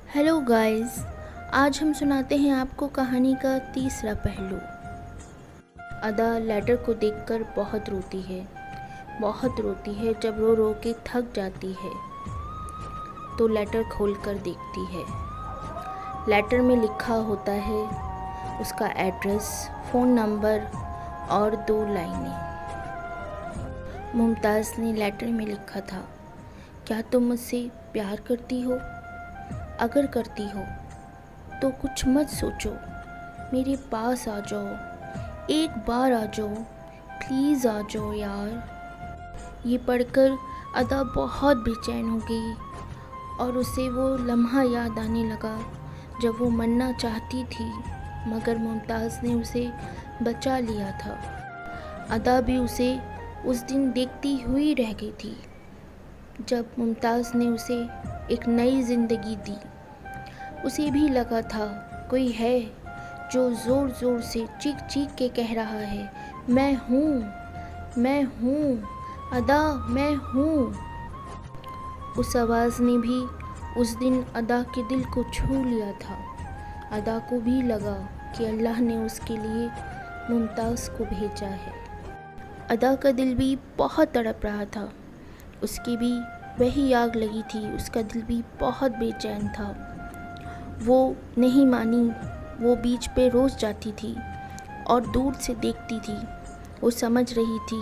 Hello guys. आज हम सुनाते हैं आपको कहानी का तीसरा पहलू। अदा लेटर को देखकर बहुत रोती है। बहुत रोती है। जब रो रो के थक जाती है तो लेटर खोलकर देखती है। लेटर में लिखा होता है उसका एड्रेस, फ़ोन नंबर और 2 लाइनें। मुमताज़ ने लेटर में लिखा था, क्या तुम मुझसे प्यार करती हो? अगर करती हो तो कुछ मत सोचो, मेरे पास आ जाओ, एक बार आ जाओ, प्लीज़ आ जाओ यार। ये पढ़कर अदा बहुत बेचैन हो गई और उसे वो लम्हा याद आने लगा जब वो मरना चाहती थी मगर मुमताज़ ने उसे बचा लिया था। अदा भी उसे उस दिन देखती हुई रह गई थी जब मुमताज़ ने उसे एक नई ज़िंदगी दी। उसे भी लगा था कोई है जो ज़ोर ज़ोर से चीख चीख के कह रहा है, मैं हूँ अदा, मैं हूँ। उस आवाज़ ने भी उस दिन अदा के दिल को छू लिया था। अदा को भी लगा कि अल्लाह ने उसके लिए मुमताज़ को भेजा है। अदा का दिल भी बहुत तड़प रहा था। उसकी भी वही आग लगी थी। उसका दिल भी बहुत बेचैन था। वो नहीं मानी। वो बीच पे रोज़ जाती थी और दूर से देखती थी। वो समझ रही थी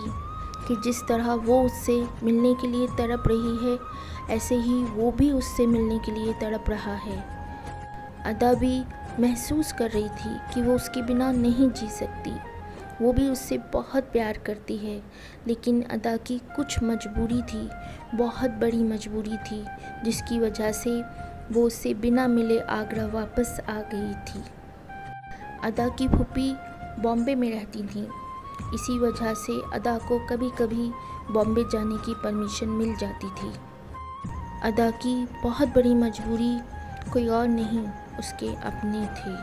कि जिस तरह वो उससे मिलने के लिए तड़प रही है, ऐसे ही वो भी उससे मिलने के लिए तड़प रहा है। अदा भी महसूस कर रही थी कि वो उसके बिना नहीं जी सकती। वो भी उससे बहुत प्यार करती है, लेकिन अदा की कुछ मजबूरी थी, बहुत बड़ी मजबूरी थी, जिसकी वजह से वो उससे बिना मिले आगरा वापस आ गई थी। अदा की फूफी बॉम्बे में रहती थी। इसी वजह से अदा को कभी कभी बॉम्बे जाने की परमिशन मिल जाती थी। अदा की बहुत बड़ी मजबूरी कोई और नहीं, उसके अपने थे।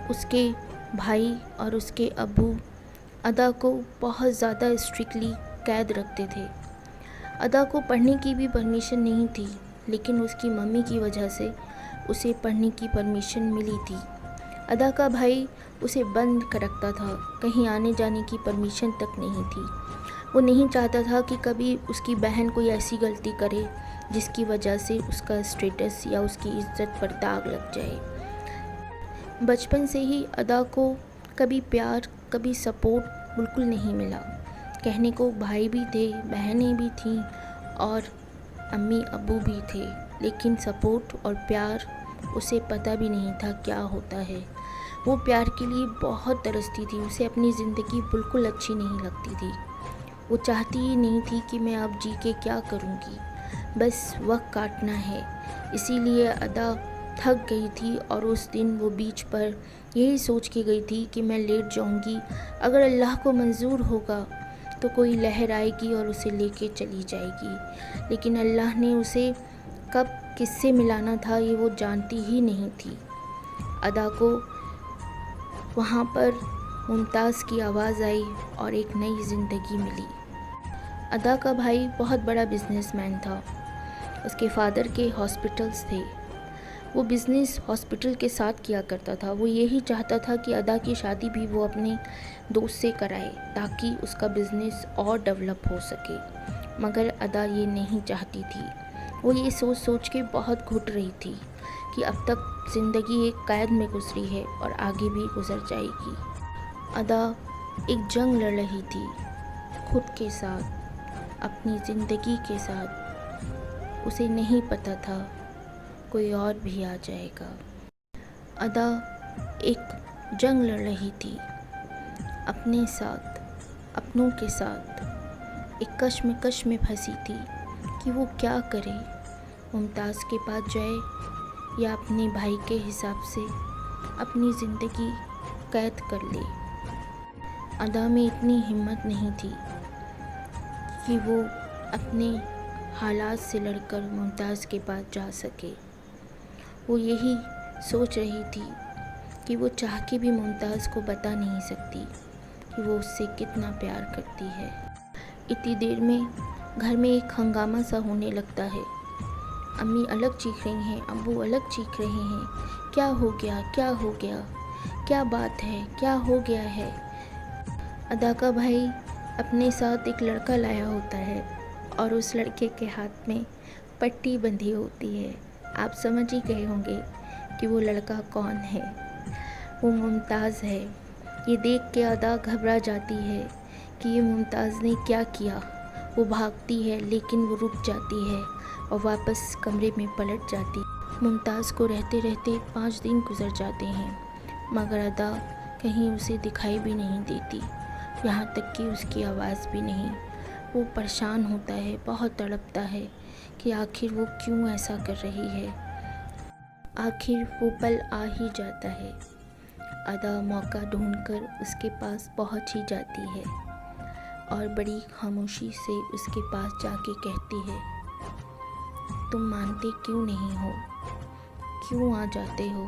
उसके भाई और उसके अब्बू अदा को बहुत ज़्यादा स्ट्रिक्टली कैद रखते थे। अदा को पढ़ने की भी परमिशन नहीं थी, लेकिन उसकी मम्मी की वजह से उसे पढ़ने की परमिशन मिली थी। अदा का भाई उसे बंद कर रखता था, कहीं आने जाने की परमिशन तक नहीं थी। वो नहीं चाहता था कि कभी उसकी बहन कोई ऐसी गलती करे जिसकी वजह से उसका स्टेटस या उसकी इज्जत पर दाग लग जाए। बचपन से ही अदा को कभी प्यार, कभी सपोर्ट बिल्कुल नहीं मिला। कहने को भाई भी थे, बहनें भी थीं और अम्मी अब्बू भी थे, लेकिन सपोर्ट और प्यार उसे पता भी नहीं था क्या होता है। वो प्यार के लिए बहुत तरसती थी। उसे अपनी ज़िंदगी बिल्कुल अच्छी नहीं लगती थी। वो चाहती ही नहीं थी कि मैं अब जी के क्या करूँगी, बस वक्त काटना है। इसीलिए अदा थक गई थी और उस दिन वो बीच पर यही सोच के गई थी कि मैं लेट जाऊँगी, अगर अल्लाह को मंजूर होगा तो कोई लहर आएगी और उसे लेके चली जाएगी। लेकिन अल्लाह ने उसे कब किससे मिलाना था ये वो जानती ही नहीं थी। अदा को वहाँ पर मुमताज़ की आवाज़ आई और एक नई ज़िंदगी मिली। अदा का भाई बहुत बड़ा बिजनेसमैन था। उसके फादर के हॉस्पिटल्स थे। वो बिज़नेस हॉस्पिटल के साथ किया करता था। वो यही चाहता था कि अदा की शादी भी वो अपने दोस्त से कराए ताकि उसका बिज़नेस और डेवलप हो सके, मगर अदा ये नहीं चाहती थी। वो ये सोच सोच के बहुत घुट रही थी कि अब तक ज़िंदगी एक कैद में गुजरी है और आगे भी गुजर जाएगी। अदा एक जंग लड़ रही थी खुद के साथ, अपनी ज़िंदगी के साथ। उसे नहीं पता था कोई और भी आ जाएगा। अदा एक जंग लड़ रही थी अपने साथ, अपनों के साथ। एक कश्मकश में फंसी थी कि वो क्या करे, मुमताज़ के पास जाए या अपने भाई के हिसाब से अपनी ज़िंदगी कैद कर ले। अदा में इतनी हिम्मत नहीं थी कि वो अपने हालात से लड़कर मुमताज़ के पास जा सके। वो यही सोच रही थी कि वो चाह के भी मुमताज़ को बता नहीं सकती कि वो उससे कितना प्यार करती है। इतनी देर में घर में एक हंगामा सा होने लगता है। अम्मी अलग चीख रही हैं, अब्बू अलग चीख रहे हैं। क्या हो गया, क्या हो गया, क्या बात है, क्या हो गया है? अदा का भाई अपने साथ एक लड़का लाया होता है और उस लड़के के हाथ में पट्टी बंधी होती है। आप समझ ही गए होंगे कि वो लड़का कौन है। वो मुमताज़ है। ये देख के अदा घबरा जाती है कि ये मुमताज़ ने क्या किया। वो भागती है लेकिन वो रुक जाती है और वापस कमरे में पलट जाती। मुमताज़ को रहते रहते 5 दिन गुजर जाते हैं मगर अदा कहीं उसे दिखाई भी नहीं देती, यहाँ तक कि उसकी आवाज़ भी नहीं। वो परेशान होता है, बहुत तड़पता है कि आखिर वो क्यों ऐसा कर रही है। आखिर वो पल आ ही जाता है। अदा मौका ढूंढकर उसके पास पहुंच ही जाती है और बड़ी खामोशी से उसके पास जाके कहती है, तुम मानते क्यों नहीं हो? क्यों आ जाते हो?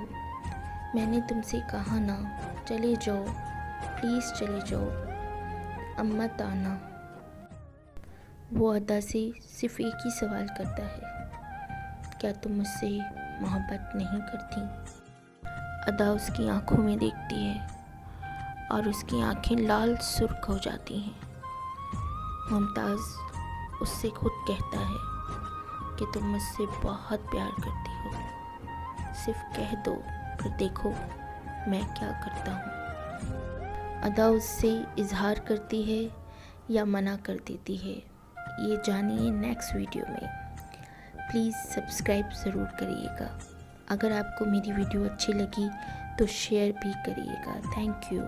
मैंने तुमसे कहा ना, चले जाओ, प्लीज़ चले जाओ, अब मत आना। वो अदा से सिर्फ एक ही सवाल करता है, क्या तुम मुझसे मोहब्बत नहीं करती? अदा उसकी आंखों में देखती है और उसकी आंखें लाल सुर्ख हो जाती हैं। मुमताज़ उससे खुद कहता है कि तुम मुझसे बहुत प्यार करती हो, सिर्फ कह दो, फिर देखो मैं क्या करता हूँ। अदा उससे इजहार करती है या मना कर देती है, ये जानिए नेक्स्ट वीडियो में। प्लीज़ सब्सक्राइब ज़रूर करिएगा। अगर आपको मेरी वीडियो अच्छी लगी तो शेयर भी करिएगा। Thank you.